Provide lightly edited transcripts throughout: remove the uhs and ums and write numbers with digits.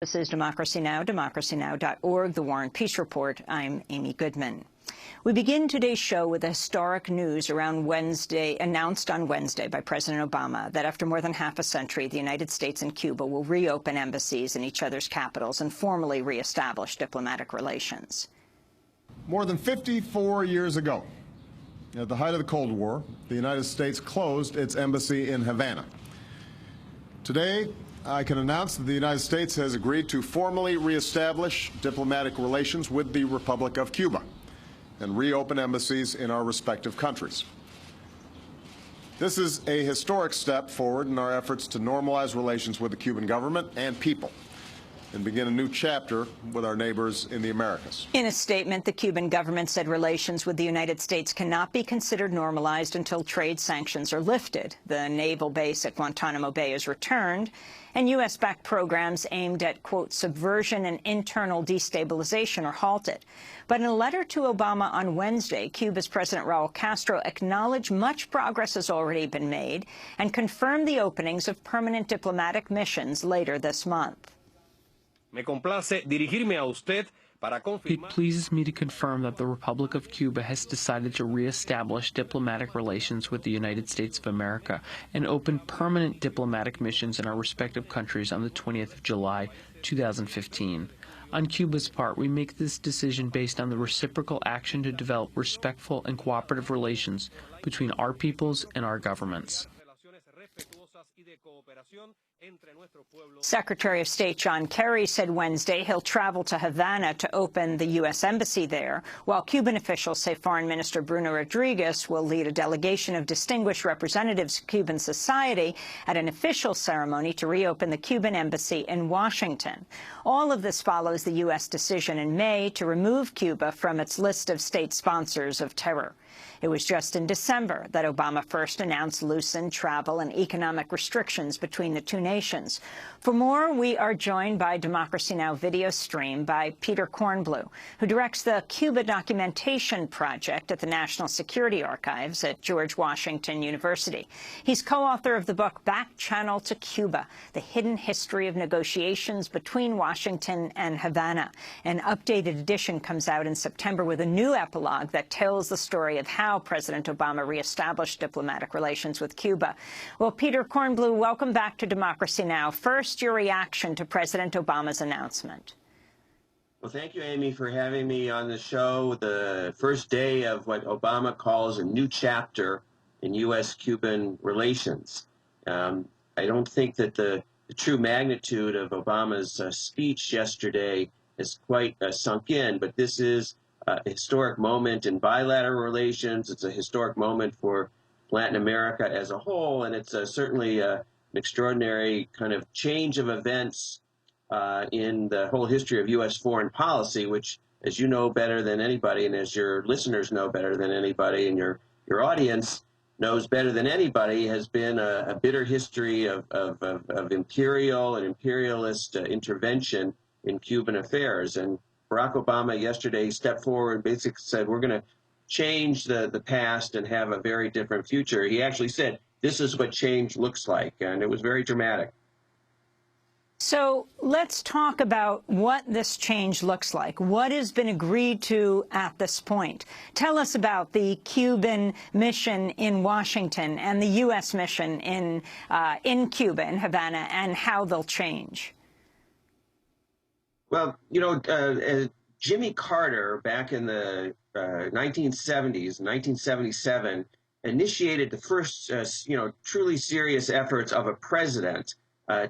This is Democracy Now!, democracynow.org, The War and Peace Report. I'm Amy Goodman. We begin today's show with historic news announced on Wednesday by President Obama that after more than half a century, the United States and Cuba will reopen embassies in each other's capitals and formally reestablish diplomatic relations. More than 54 years ago, at the height of the Cold War, the United States closed its embassy in Havana. Today, I can announce that the United States has agreed to formally reestablish diplomatic relations with the Republic of Cuba and reopen embassies in our respective countries. This is a historic step forward in our efforts to normalize relations with the Cuban government and people and begin a new chapter with our neighbors in the Americas. In a statement, the Cuban government said relations with the United States cannot be considered normalized until trade sanctions are lifted, the naval base at Guantanamo Bay is returned, and U.S.-backed programs aimed at, quote, subversion and internal destabilization are halted. But in a letter to Obama on Wednesday, Cuba's President Raul Castro acknowledged much progress has already been made and confirmed the openings of permanent diplomatic missions later this month. Me complace dirigirme a usted para confirmar. It pleases me to confirm that the Republic of Cuba has decided to reestablish diplomatic relations with the United States of America and open permanent diplomatic missions in our respective countries on the 20th of July, 2015. On Cuba's part, we make this decision based on the reciprocal action to develop respectful and cooperative relations between our peoples and our governments. Secretary of State John Kerry said Wednesday he'll travel to Havana to open the U.S. embassy there, while Cuban officials say Foreign Minister Bruno Rodriguez will lead a delegation of distinguished representatives of Cuban society at an official ceremony to reopen the Cuban embassy in Washington. All of this follows the U.S. decision in May to remove Cuba from its list of state sponsors of terror. It was just in December that Obama first announced loosened travel and economic restrictions between the two nations. For more, we are joined by Democracy Now! Video stream by Peter Kornblue, who directs the Cuba Documentation Project at the National Security Archives at George Washington University. He's co-author of the book Back Channel to Cuba, The Hidden History of Negotiations Between Washington and Havana. An updated edition comes out in September with a new epilogue that tells the story of how President Obama reestablished diplomatic relations with Cuba. Well, Peter Kornblue, welcome back to Democracy Now! First, your reaction to President Obama's announcement. Well, thank you, Amy, for having me on the show. The first day of what Obama calls a new chapter in U.S.-Cuban relations. I don't think that the true magnitude of Obama's speech yesterday is quite sunk in, but this is a historic moment in bilateral relations. It's a historic moment for Latin America as a whole, and it's certainly an extraordinary kind of change of events in the whole history of U.S. foreign policy, which, as you know better than anybody, and as your listeners know better than anybody, and your audience knows better than anybody, has been a bitter history of imperial and imperialist intervention in Cuban affairs. And Barack Obama yesterday stepped forward and basically said, we're going to change the past and have a very different future. He actually said, this is what change looks like, and it was very dramatic. So let's talk about what this change looks like. What has been agreed to at this point? Tell us about the Cuban mission in Washington and the U.S. mission in Cuba, in Havana, and how they'll change. Well, you know, Jimmy Carter, back in the 1970s, 1977, initiated the first, truly serious efforts of a president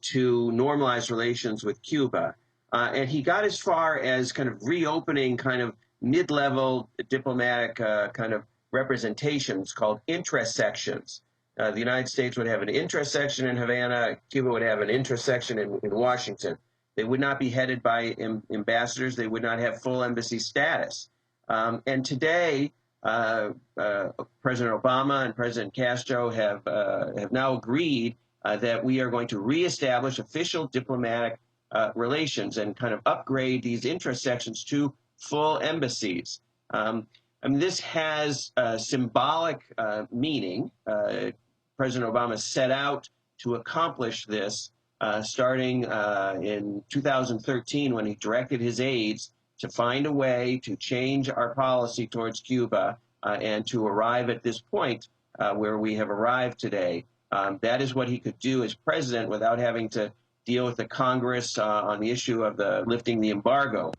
to normalize relations with Cuba. And he got as far as kind of reopening kind of mid-level diplomatic kind of representations called interest sections. The United States would have an interest section in Havana. Cuba would have an interest section in Washington. They would not be headed by ambassadors. They would not have full embassy status. And today, President Obama and President Castro have now agreed that we are going to reestablish official diplomatic relations and kind of upgrade these interest sections to full embassies. I mean, this has symbolic meaning. President Obama set out to accomplish this starting in 2013 when he directed his aides to find a way to change our policy towards Cuba and to arrive at this point where we have arrived today. That is what he could do as president without having to deal with the Congress on the issue of lifting the embargo.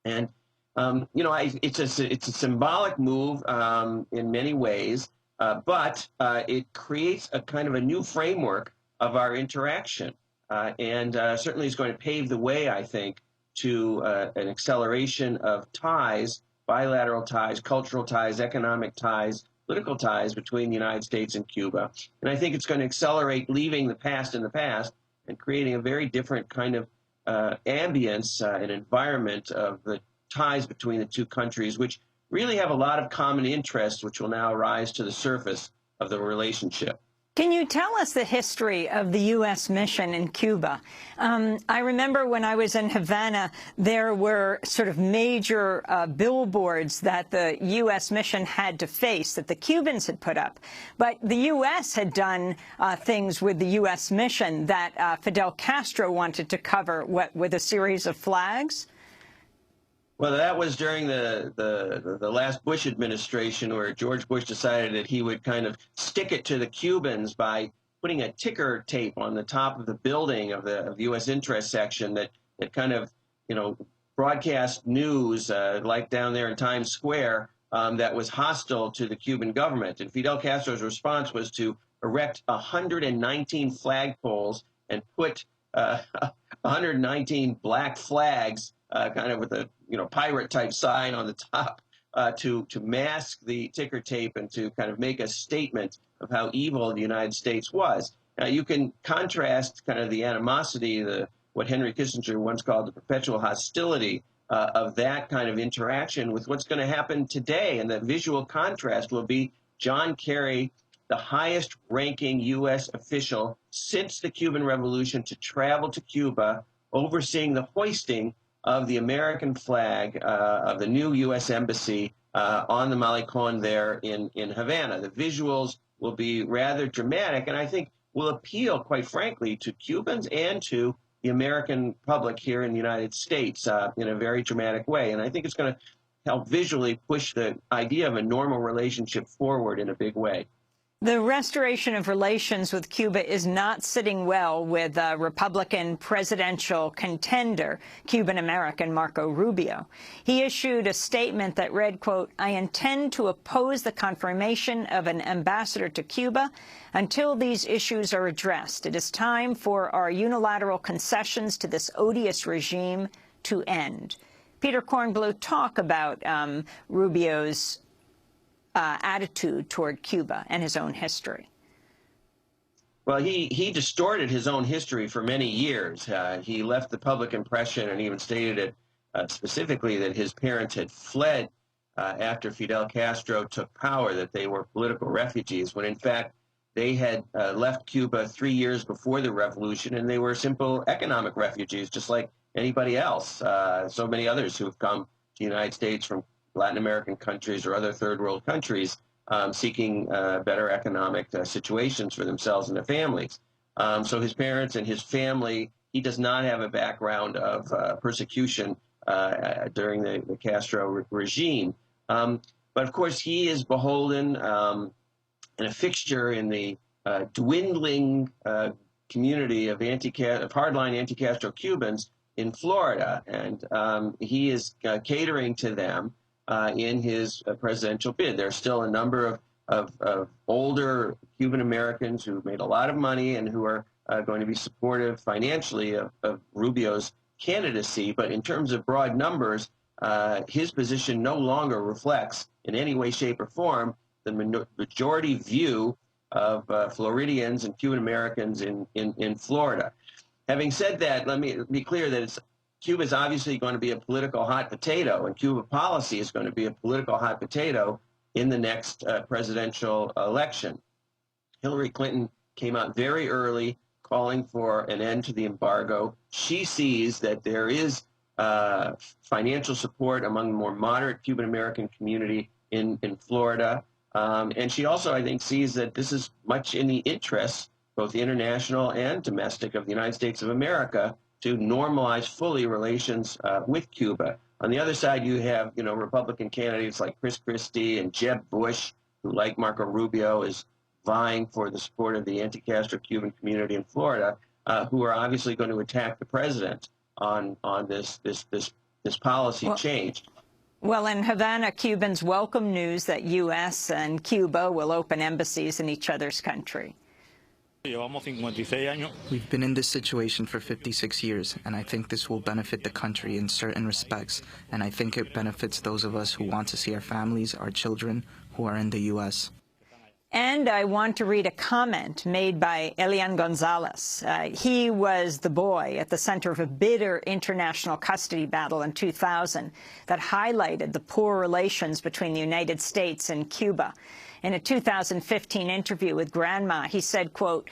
And you know, it's a symbolic move in many ways, but it creates a kind of a new framework of our interaction, and certainly is going to pave the way, I think, to an acceleration of ties, bilateral ties, cultural ties, economic ties, political ties between the United States and Cuba. And I think it's going to accelerate leaving the past in the past and creating a very different kind of ambience and environment of the ties between the two countries, which really have a lot of common interests, which will now rise to the surface of the relationship. Can you tell us the history of the U.S. mission in Cuba? I remember when I was in Havana, there were sort of major billboards that the U.S. mission had to face that the Cubans had put up. But the U.S. had done things with the U.S. mission that Fidel Castro wanted to cover, with a series of flags? Well, that was during the last Bush administration, where George Bush decided that he would kind of stick it to the Cubans by putting a ticker tape on the top of the building of the U.S. interest section that kind of, you know, broadcast news like down there in Times Square that was hostile to the Cuban government. And Fidel Castro's response was to erect 119 flagpoles and put 119 black flags kind of with a, you know, pirate type sign on the top to mask the ticker tape and to kind of make a statement of how evil the United States was. Now, you can contrast kind of the animosity, what Henry Kissinger once called the perpetual hostility of that kind of interaction with what's going to happen today. And the visual contrast will be John Kerry, the highest ranking U.S. official since the Cuban Revolution, to travel to Cuba, overseeing the hoisting of the American flag of the new U.S. Embassy on the Malecon there in Havana. The visuals will be rather dramatic, and I think will appeal, quite frankly, to Cubans and to the American public here in the United States in a very dramatic way. And I think it's going to help visually push the idea of a normal relationship forward in a big way. The restoration of relations with Cuba is not sitting well with Republican presidential contender, Cuban-American Marco Rubio. He issued a statement that read, quote, "I intend to oppose the confirmation of an ambassador to Cuba until these issues are addressed. It is time for our unilateral concessions to this odious regime to end." Peter Kornbluh, talk about Rubio's attitude toward Cuba and his own history. Well, he distorted his own history for many years. He left the public impression and even stated it specifically that his parents had fled after Fidel Castro took power, that they were political refugees, when in fact they had left Cuba 3 years before the revolution, and they were simple economic refugees, just like anybody else. So many others who have come to the United States from Latin American countries or other third world countries seeking better economic situations for themselves and their families. So his parents and his family, he does not have a background of persecution during the Castro regime. But of course, he is beholden and a fixture in the dwindling community of hardline anti-Castro Cubans in Florida. And he is catering to them in his presidential bid. There are still a number of older Cuban Americans who made a lot of money and who are going to be supportive financially of Rubio's candidacy. But in terms of broad numbers, his position no longer reflects in any way, shape, or form the majority view of Floridians and Cuban Americans in Florida. Having said that, let me be clear that Cuba is obviously going to be a political hot potato, and Cuba policy is going to be a political hot potato in the next presidential election. Hillary Clinton came out very early calling for an end to the embargo. She sees that there is financial support among the more moderate Cuban-American community in Florida. And she also, I think, sees that this is much in the interests both international and domestic, of the United States of America to normalize fully relations with Cuba. On the other side, you have, Republican candidates like Chris Christie and Jeb Bush, who, like Marco Rubio, is vying for the support of the anti-Castro Cuban community in Florida, who are obviously going to attack the president on this policy change. Well, in Havana, Cubans welcome news that U.S. and Cuba will open embassies in each other's country. We've been in this situation for 56 years, and I think this will benefit the country in certain respects, and I think it benefits those of us who want to see our families, our children, who are in the U.S. And I want to read a comment made by Elian Gonzalez. He was the boy at the center of a bitter international custody battle in 2000 that highlighted the poor relations between the United States and Cuba. In a 2015 interview with Grandma, he said, quote,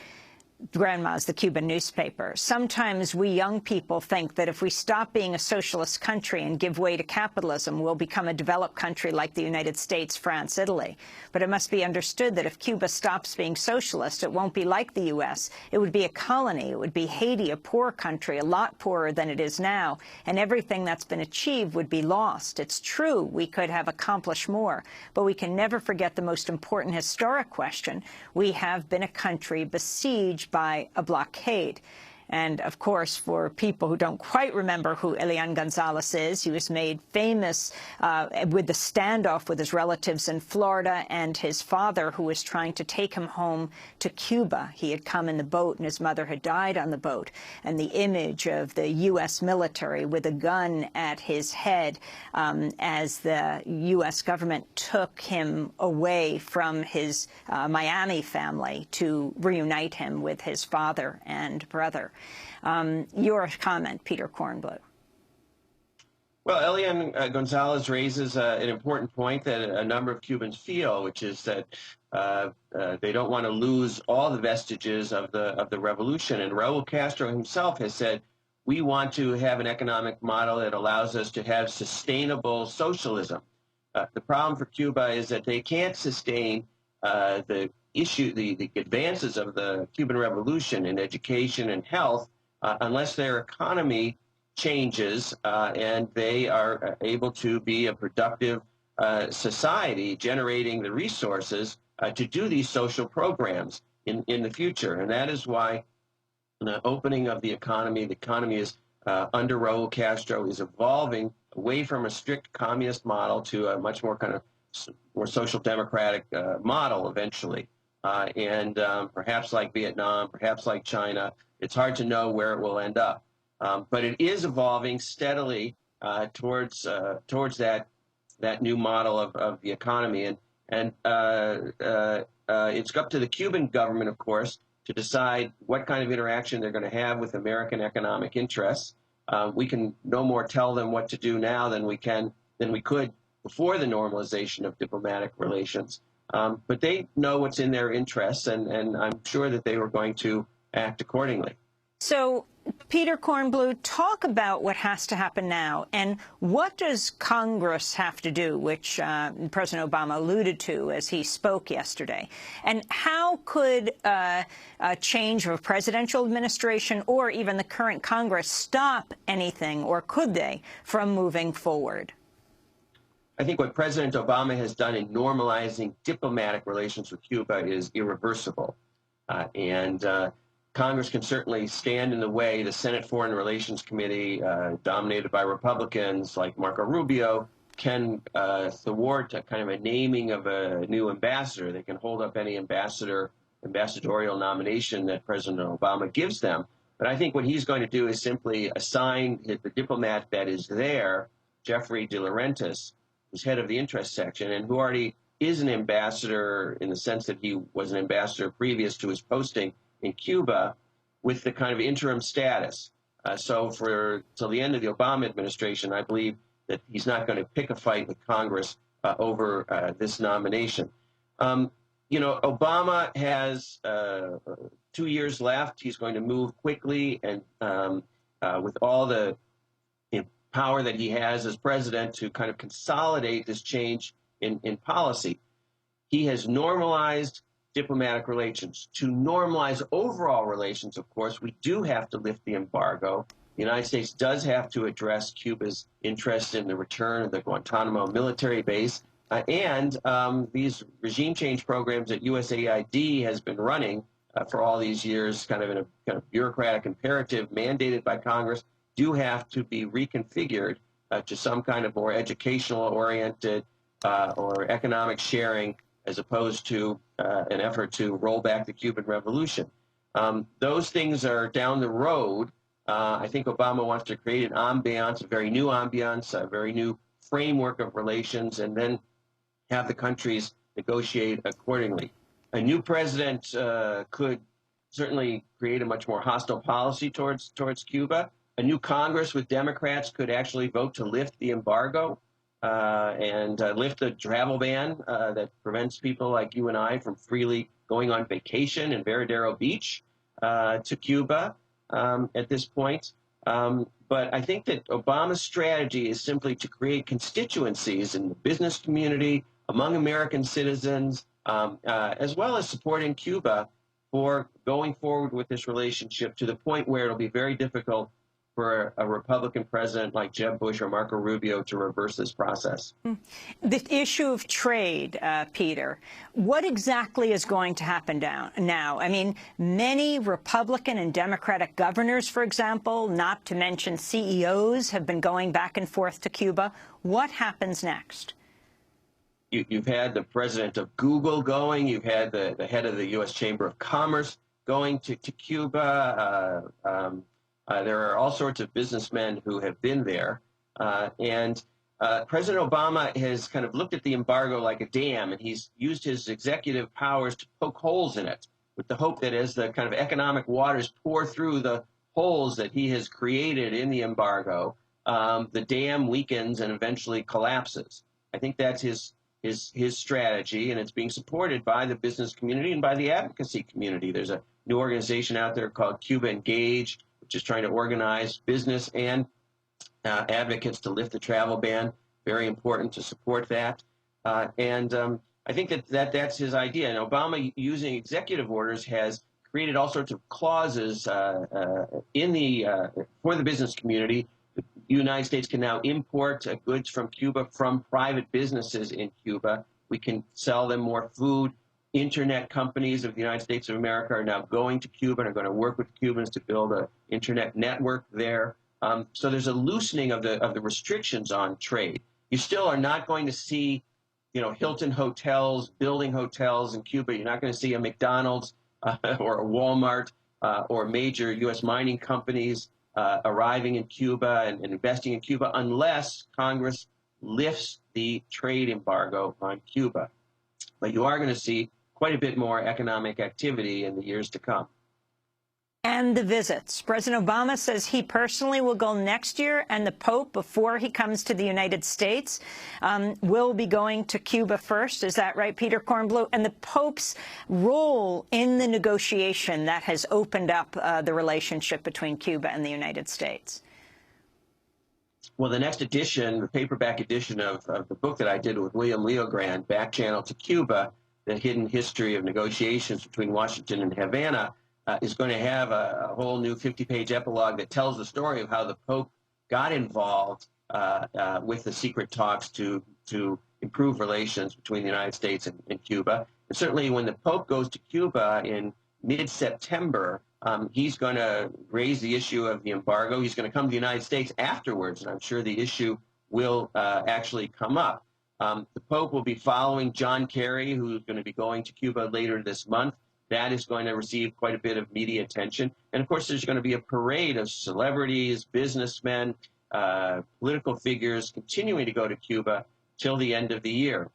Grandma's the Cuban newspaper, "Sometimes we young people think that if we stop being a socialist country and give way to capitalism, we'll become a developed country like the United States, France, Italy. But it must be understood that if Cuba stops being socialist, it won't be like the U.S. It would be a colony. It would be Haiti, a poor country, a lot poorer than it is now, and everything that's been achieved would be lost. It's true we could have accomplished more, but we can never forget the most important historic question. We have been a country besieged by a blockade." And, of course, for people who don't quite remember who Elian Gonzalez is, he was made famous with the standoff with his relatives in Florida and his father, who was trying to take him home to Cuba. He had come in the boat, and his mother had died on the boat. And the image of the U.S. military with a gun at his head as the U.S. government took him away from his Miami family to reunite him with his father and brother. Your comment, Peter Kornbluth. Well, Elian Gonzalez raises an important point that a number of Cubans feel, which is that they don't want to lose all the vestiges of the revolution. And Raul Castro himself has said, we want to have an economic model that allows us to have sustainable socialism. The problem for Cuba is that they can't sustain the advances of the Cuban Revolution in education and health unless their economy changes and they are able to be a productive society generating the resources to do these social programs in the future. And that is why the opening of the economy is under Raul Castro is evolving away from a strict communist model to a much more kind of more social democratic model eventually. And perhaps like Vietnam, perhaps like China, it's hard to know where it will end up. But it is evolving steadily towards that new model of the economy. And it's up to the Cuban government, of course, to decide what kind of interaction they're going to have with American economic interests. We can no more tell them what to do now than we could before the normalization of diplomatic relations. But they know what's in their interests, and I'm sure that they were going to act accordingly. So, Peter Kornbluth, talk about what has to happen now, and what does Congress have to do, which President Obama alluded to as he spoke yesterday, and how could a change of a presidential administration or even the current Congress stop anything, or could they, from moving forward? I think what President Obama has done in normalizing diplomatic relations with Cuba is irreversible. Congress can certainly stand in the way. The Senate Foreign Relations Committee, dominated by Republicans like Marco Rubio, can thwart a kind of a naming of a new ambassador. They can hold up any ambassadorial nomination that President Obama gives them. But I think what he's going to do is simply assign the diplomat that is there, Jeffrey De Laurentiis, who's head of the interest section, and who already is an ambassador in the sense that he was an ambassador previous to his posting in Cuba, with the kind of interim status. So till the end of the Obama administration, I believe that he's not going to pick a fight with Congress over this nomination. Obama has 2 years left. He's going to move quickly and with all the power that he has as president to kind of consolidate this change in policy. He has normalized diplomatic relations. To normalize overall relations, of course, we do have to lift the embargo. The United States does have to address Cuba's interest in the return of the Guantanamo military base. And these regime change programs that USAID has been running for all these years, kind of in a kind of bureaucratic imperative mandated by Congress, do have to be reconfigured to some kind of more educational-oriented or economic sharing, as opposed to an effort to roll back the Cuban Revolution. Those things are down the road. I think Obama wants to create an ambiance, a very new ambiance, a very new framework of relations, and then have the countries negotiate accordingly. A new president could certainly create a much more hostile policy towards Cuba. A new Congress with Democrats could actually vote to lift the embargo and lift the travel ban that prevents people like you and I from freely going on vacation in Veradero Beach to Cuba at this point. But I think that Obama's strategy is simply to create constituencies in the business community, among American citizens, as well as supporting Cuba for going forward with this relationship to the point where it'll be very difficult for a Republican president like Jeb Bush or Marco Rubio to reverse this process. The issue of trade, Peter, what exactly is going to happen now? I mean, many Republican and Democratic governors, for example, not to mention CEOs, have been going back and forth to Cuba. What happens next? You've had the president of Google going. You've had the head of the U.S. Chamber of Commerce going to Cuba. There are all sorts of businessmen who have been there. And President Obama has kind of looked at the embargo like a dam, and he's used his executive powers to poke holes in it with the hope that as the kind of economic waters pour through the holes that he has created in the embargo, the dam weakens and eventually collapses. I think that's his strategy, and it's being supported by the business community and by the advocacy community. There's a new organization out there called Cuba Engage, which is trying to organize business and advocates to lift the travel ban. Very important to support that. And I think that's his idea. And Obama, using executive orders, has created all sorts of clauses in the for the business community. The United States can now import goods from Cuba from private businesses in Cuba. We can sell them more food. Internet companies of the United States of America are now going to Cuba and are going to work with Cubans to build an internet network there. So there's a loosening of the restrictions on trade. You still are not going to see, Hilton hotels building hotels in Cuba. You're not going to see a McDonald's or a Walmart or major U.S. mining companies arriving in Cuba and investing in Cuba unless Congress lifts the trade embargo on Cuba. But you are going to see quite a bit more economic activity in the years to come. And the visits. President Obama says he personally will go next year, and the Pope, before he comes to the United States, will be going to Cuba first. Is that right, Peter Kornbluh? And the Pope's role in the negotiation that has opened up the relationship between Cuba and the United States. Well, the next edition, the paperback edition of the book that I did with William Leogrand, Back Channel to Cuba, The Hidden History of Negotiations Between Washington and Havana, is going to have a whole new 50-page epilogue that tells the story of how the Pope got involved with the secret talks to improve relations between the United States and Cuba. And certainly when the Pope goes to Cuba in mid-September, he's going to raise the issue of the embargo. He's going to come to the United States afterwards, and I'm sure the issue will actually come up. The Pope will be following John Kerry, who's going to be going to Cuba later this month. That is going to receive quite a bit of media attention. And, of course, there's going to be a parade of celebrities, businessmen, political figures continuing to go to Cuba till the end of the year.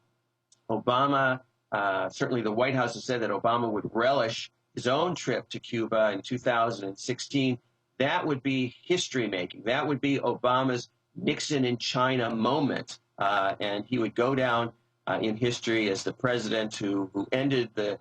Obama, certainly the White House has said that Obama would relish his own trip to Cuba in 2016. That would be history-making. That would be Obama's Nixon in China moment. And he would go down in history as the president who ended the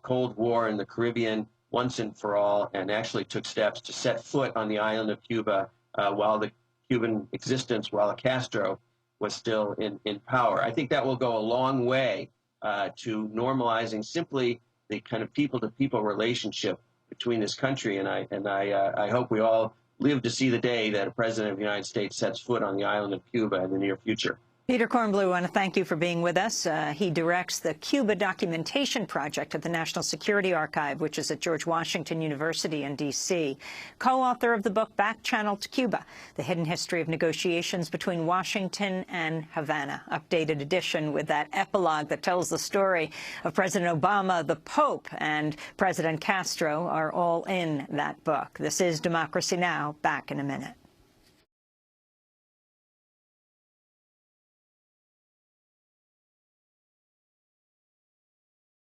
Cold War in the Caribbean once and for all, and actually took steps to set foot on the island of Cuba while the Cuban existence, while Castro was still in power. I think that will go a long way to normalizing simply the kind of people-to-people relationship between this country. And I hope we all live to see the day that a president of the United States sets foot on the island of Cuba in the near future. Peter Kornblue, I want to thank you for being with us. He directs the Cuba Documentation Project at the National Security Archive, which is at George Washington University in D.C. Co-author of the book Back Channel to Cuba, The Hidden History of Negotiations Between Washington and Havana. Updated edition with that epilogue that tells the story of President Obama, the Pope, and President Castro are all in that book. This is Democracy Now! Back in a minute.